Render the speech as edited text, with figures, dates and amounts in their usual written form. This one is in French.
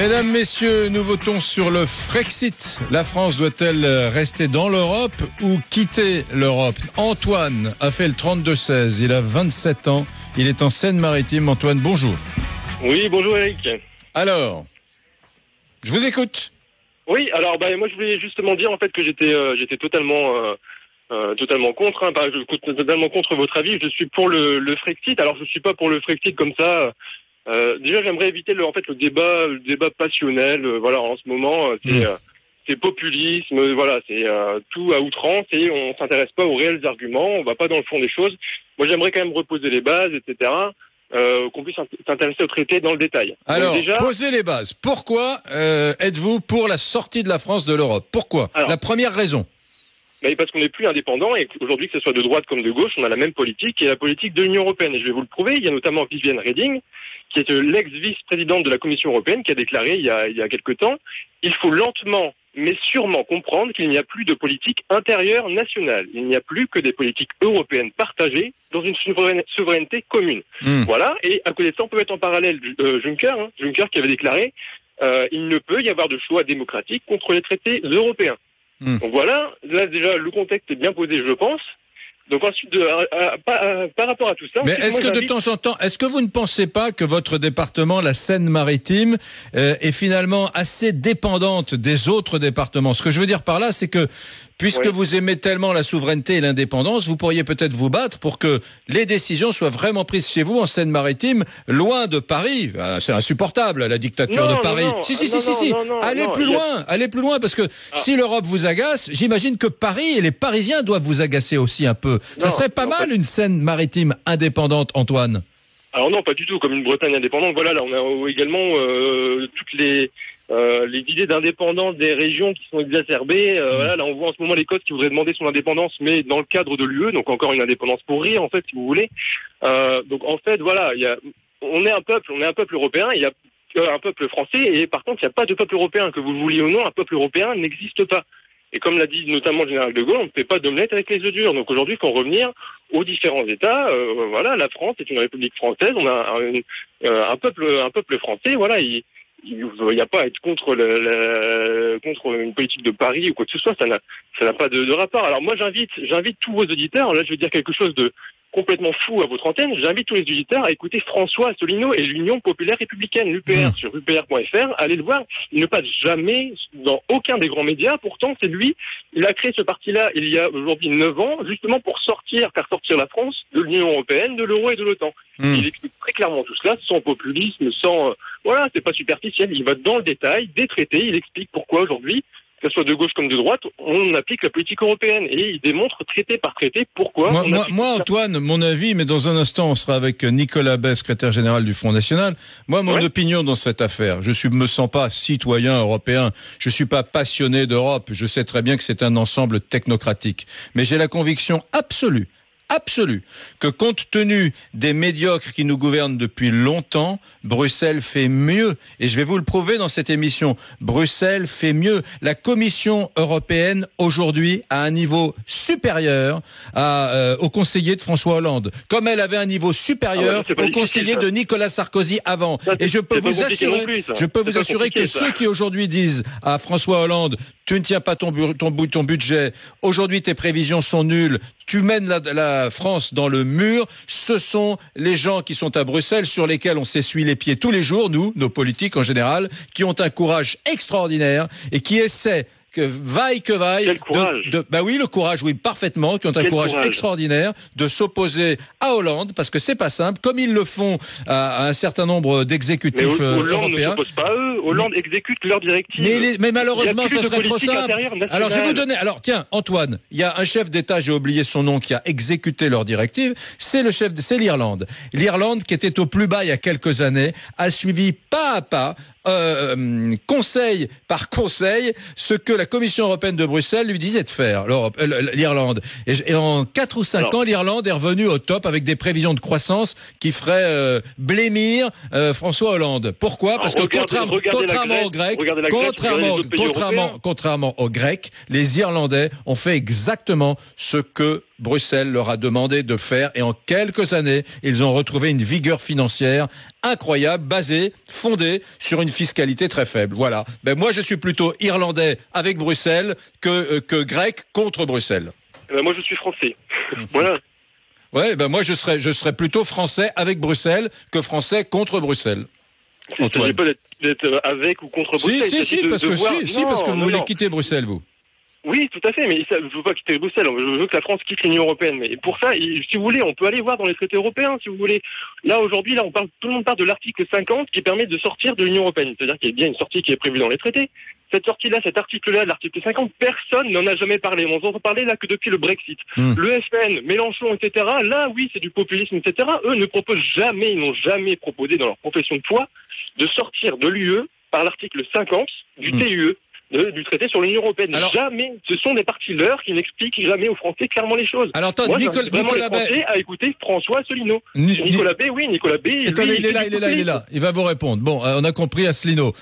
Mesdames, messieurs, nous votons sur le Frexit. La France doit-elle rester dans l'Europe ou quitter l'Europe? Antoine a fait le 32-16. Il a 27 ans. Il est en Seine-Maritime. Antoine, bonjour. Oui, bonjour Eric. Alors, je vous écoute. Oui, alors moi je voulais justement dire en fait que j'étais totalement contre. Je suis totalement contre votre avis. Je suis pour le Frexit. Alors je suis pas pour le Frexit comme ça. Déjà, j'aimerais éviter le débat passionnel. Voilà, en ce moment, c'est populisme. Voilà, c'est tout à outrance et on s'intéresse pas aux réels arguments. On va pas dans le fond des choses. Moi, j'aimerais quand même reposer les bases, etc. Qu'on puisse s'intéresser au traité dans le détail. Alors, déjà, posez les bases. Pourquoi êtes-vous pour la sortie de la France de l'Europe? Pourquoi? La première raison. Parce qu'on n'est plus indépendant et qu'aujourd'hui, que ce soit de droite comme de gauche, on a la même politique qui est la politique de l'Union européenne. Et je vais vous le prouver. Il y a notamment Viviane Reding, qui est l'ex-vice-présidente de la Commission européenne, qui a déclaré il y a quelque temps, il faut lentement mais sûrement comprendre qu'il n'y a plus de politique intérieure nationale. Il n'y a plus que des politiques européennes partagées dans une souveraineté commune. Voilà. Et à côté de ça, on peut mettre en parallèle Juncker qui avait déclaré il ne peut y avoir de choix démocratique contre les traités européens. Donc voilà, là déjà le contexte est bien posé, je pense. Donc ensuite, par rapport à tout ça... Mais est-ce que de temps en temps, est-ce que vous ne pensez pas que votre département, la Seine-Maritime, est finalement assez dépendante des autres départements? Ce que je veux dire par là, c'est que puisque vous aimez tellement la souveraineté et l'indépendance, vous pourriez peut-être vous battre pour que les décisions soient vraiment prises chez vous en Seine-Maritime, loin de Paris. C'est insupportable, la dictature de Paris. Si. Allez plus loin, parce que si l'Europe vous agace, j'imagine que Paris et les Parisiens doivent vous agacer aussi un peu. Ça serait pas mal une Seine-Maritime indépendante, Antoine. Alors non, pas du tout, comme une Bretagne indépendante. Voilà, là on a également toutes les idées d'indépendance des régions qui sont exacerbées. Voilà, là on voit en ce moment l'Écosse qui voudrait demander son indépendance, mais dans le cadre de l'UE, donc encore une indépendance pour rire en fait, si vous voulez. Donc en fait, voilà, on est un peuple européen. Il y a un peuple français, et par contre, il n'y a pas de peuple européen. Que vous le vouliez ou non, un peuple européen n'existe pas. Et comme l'a dit notamment le général de Gaulle, on ne fait pas d'omelette avec les œufs durs. Donc aujourd'hui, il faut revenir aux différents États. Voilà, la France est une république française. On a un peuple français. Voilà, il n'y a pas à être contre une politique de Paris ou quoi que ce soit. Ça n'a pas de rapport. Alors moi, j'invite tous vos auditeurs. Là, je vais dire quelque chose de complètement fou à votre antenne. J'invite tous les auditeurs à écouter François Asselineau et l'Union populaire républicaine, l'UPR, sur upr.fr. Allez le voir. Il ne passe jamais dans aucun des grands médias. Pourtant, c'est lui. Il a créé ce parti-là il y a aujourd'hui 9 ans, justement pour faire sortir la France de l'Union européenne, de l'euro et de l'OTAN. Il explique très clairement tout cela, sans populisme, voilà, c'est pas superficiel. Il va dans le détail des traités. Il explique pourquoi aujourd'hui, que ce soit de gauche comme de droite, on applique la politique européenne. Et il démontre traité par traité pourquoi... Moi, Antoine, mon avis, mais dans un instant, on sera avec Nicolas Bay, secrétaire général du Front National. Moi, mon opinion dans cette affaire, me sens pas citoyen européen, je suis pas passionné d'Europe, je sais très bien que c'est un ensemble technocratique. Mais j'ai la conviction absolue, que compte tenu des médiocres qui nous gouvernent depuis longtemps, Bruxelles fait mieux. Et je vais vous le prouver dans cette émission. Bruxelles fait mieux. La Commission européenne, aujourd'hui, a un niveau supérieur aux conseillers de François Hollande. Comme elle avait un niveau supérieur aux conseillers de Nicolas Sarkozy avant. Et je peux vous assurer que ceux qui aujourd'hui disent à François Hollande, tu ne tiens pas ton budget, aujourd'hui tes prévisions sont nulles, tu mènes la France dans le mur, ce sont les gens qui sont à Bruxelles, sur lesquels on s'essuie les pieds tous les jours, nous, nos politiques en général, qui ont un courage extraordinaire et qui essaient que vaille. Quel courage. Le courage, oui, parfaitement, qui ont un courage extraordinaire de s'opposer à Hollande, parce que c'est pas simple, comme ils le font à un certain nombre d'exécutifs européens. Hollande ne s'oppose pas à eux, Hollande exécute leurs directives. Mais malheureusement, ce serait trop simple. Alors, je vais vous donner, tiens, Antoine, il y a un chef d'État, j'ai oublié son nom, qui a exécuté leurs directives, c'est l'Irlande. L'Irlande, qui était au plus bas il y a quelques années, a suivi pas à pas, conseil par conseil, ce que la Commission européenne de Bruxelles lui disait de faire, l'Irlande. Et en 4 ou 5 ans, l'Irlande est revenue au top avec des prévisions de croissance qui feraient blêmir François Hollande. Pourquoi? Parce que contrairement aux Grecs, les Irlandais ont fait exactement ce que Bruxelles leur a demandé de faire, et en quelques années, ils ont retrouvé une vigueur financière incroyable, fondée sur une fiscalité très faible. Voilà. Ben moi, je suis plutôt irlandais avec Bruxelles que grec contre Bruxelles. Moi, je suis français. Voilà. Ouais, ben moi, je serais plutôt français avec Bruxelles que français contre Bruxelles. Il ne s'agit pas d'être avec ou contre Bruxelles. Parce que vous voulez quitter Bruxelles, vous. Oui, tout à fait, mais je veux pas quitter Bruxelles, je veux que la France quitte l'Union européenne. Mais pour ça, si vous voulez, on peut aller voir dans les traités européens, si vous voulez. Là, aujourd'hui, tout le monde parle de l'article 50 qui permet de sortir de l'Union européenne. C'est-à-dire qu'il y a bien une sortie qui est prévue dans les traités. Cette sortie-là, cet article-là, l'article 50, personne n'en a jamais parlé. On en parle là que depuis le Brexit. Le FN, Mélenchon, etc. Là, oui, c'est du populisme, etc. Eux ne proposent jamais, ils n'ont jamais proposé dans leur profession de foi de sortir de l'UE par l'article 50 du TUE. Du traité sur l'Union européenne. Alors, jamais, ce sont des partis leurs qui n'expliquent jamais aux Français clairement les choses. Alors, attends, Nicolas Bay a écouté François Asselineau. Nicolas Bay, oui, Nicolas Bay. Attendez, il est là. Il va vous répondre. Bon, on a compris Asselineau.